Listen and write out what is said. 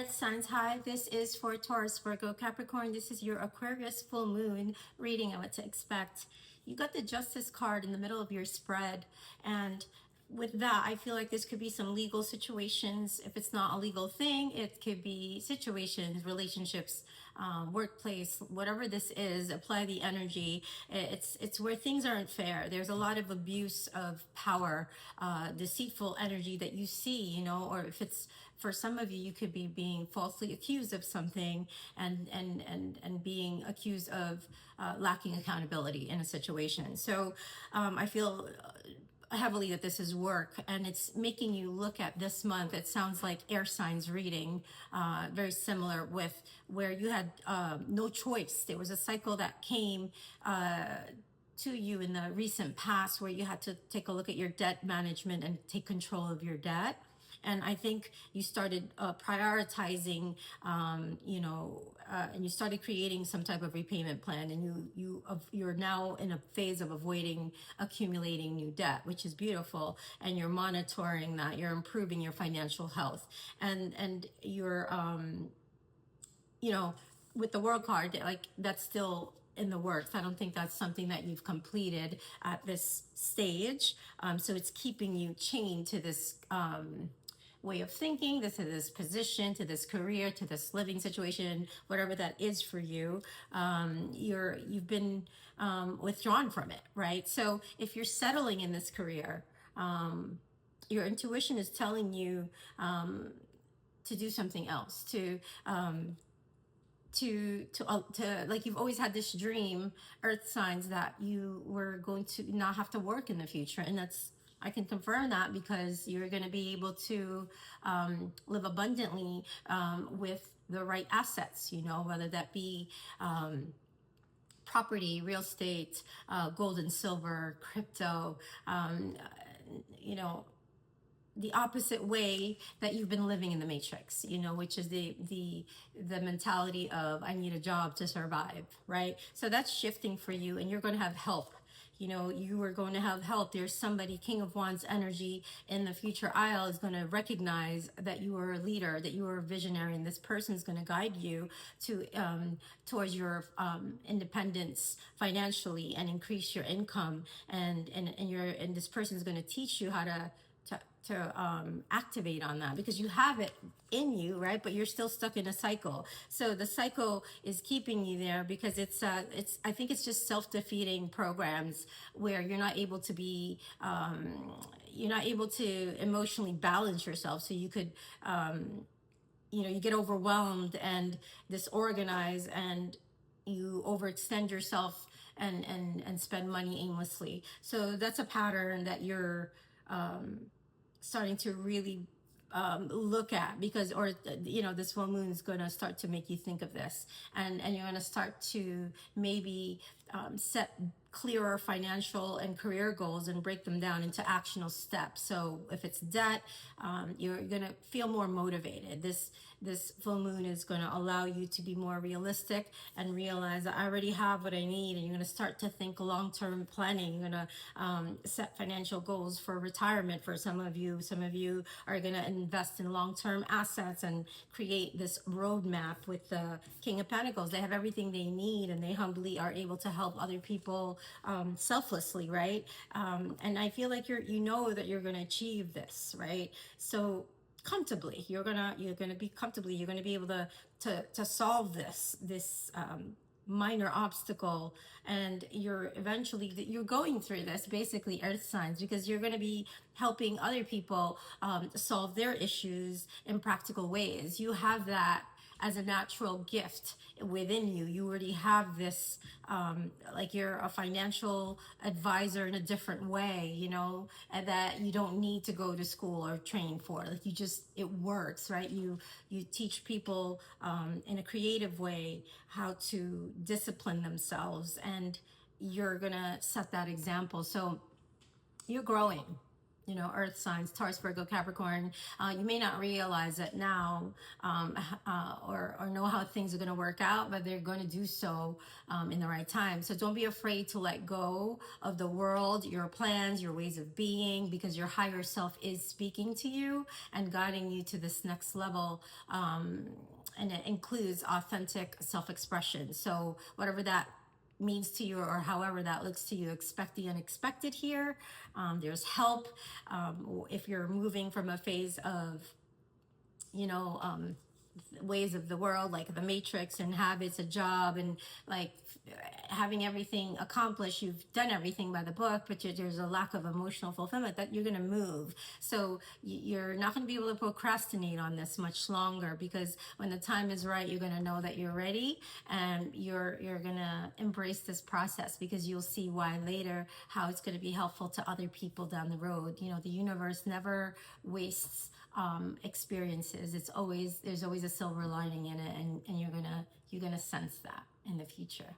Earth signs, hi, this is for Taurus, Virgo, Capricorn. This is your Aquarius full moon reading of what to expect. You got the Justice card in the middle of your spread, and with that, I feel like this could be some legal situations. If it's not a legal thing, it could be situations, relationships, workplace, whatever this is. Apply the energy. It's where things aren't fair. There's a lot of abuse of power, deceitful energy that you see, or if it's for some of you, you could be being falsely accused of something and being accused of lacking accountability in a situation. So I feel heavily that this is work, and it's making you look at this month. It sounds like air signs reading, very similar with where you had no choice. There was a cycle that came to you in the recent past where you had to take a look at your debt management and take control of your debt. And I think you started prioritizing, and you started creating some type of repayment plan, and you're now in a phase of avoiding accumulating new debt, which is beautiful. And you're monitoring that. You're improving your financial health, and you're, with the World card, like that's still in the works. I don't think that's something that you've completed at this stage. So it's keeping you chained to this way of thinking, to this position, to this career, to this living situation, whatever that is for you. You've been withdrawn from it, right? So if you're settling in this career, your intuition is telling you to do something else, to like, you've always had this dream, earth signs, that you were going to not have to work in the future. And I can confirm that, because you're going to be able to live abundantly with the right assets, whether that be property, real estate, gold and silver, crypto, the opposite way that you've been living in the matrix, which is the mentality of, I need a job to survive, right? So that's shifting for you, and you're going to have help. You are going to have help. There's somebody, King of Wands energy in the future aisle, is going to recognize that you are a leader, that you are a visionary, and this person is going to guide you to towards your independence financially, and increase your income, and this person is going to teach you how to activate on that, because you have it in you, right? But you're still stuck in a cycle. So the cycle is keeping you there, because I think it's just self-defeating programs where you're not able to be, you're not able to emotionally balance yourself. So you could, you get overwhelmed and disorganized, and you overextend yourself and spend money aimlessly. So that's a pattern that you're starting to really look at, because, this full moon is going to start to make you think of this, and you're going to start to maybe set clearer financial and career goals and break them down into actionable steps. So if it's debt, you're going to feel more motivated. This full moon is going to allow you to be more realistic and realize that I already have what I need, and you're going to start to think long-term planning. You're going to set financial goals for retirement for some of you. Some of you are going to invest in long-term assets and create this roadmap with the King of Pentacles. They have everything they need, and they humbly are able to help other people selflessly, right? And I feel like you know that you're going to achieve this, right? So comfortably, you're gonna be able to solve this minor obstacle, and you're going through this, basically, earth signs, because you're going to be helping other people solve their issues in practical ways. You have that as a natural gift within you. You already have this, like, you're a financial advisor in a different way, and that you don't need to go to school or train for. Like, it works, right? You teach people in a creative way how to discipline themselves, and you're gonna set that example. So you're growing. earth signs, Taurus, Virgo, Capricorn. You may not realize it now, or know how things are going to work out, but they're going to do so in the right time. So don't be afraid to let go of the world, your plans, your ways of being, because your higher self is speaking to you and guiding you to this next level. And it includes authentic self-expression. So whatever that means to you, or however that looks to you, expect the unexpected here. There's help. If you're moving from a phase of, you know, ways of the world, like the matrix and habits, a job, and like having everything accomplished, you've done everything by the book, but there's a lack of emotional fulfillment, that you're going to move. So you're not going to be able to procrastinate on this much longer, because when the time is right, you're going to know that you're ready, and you're going to embrace this process, because you'll see why later, how it's going to be helpful to other people down the road. The universe never wastes experiences. There's always a silver lining in it, and you're gonna sense that in the future.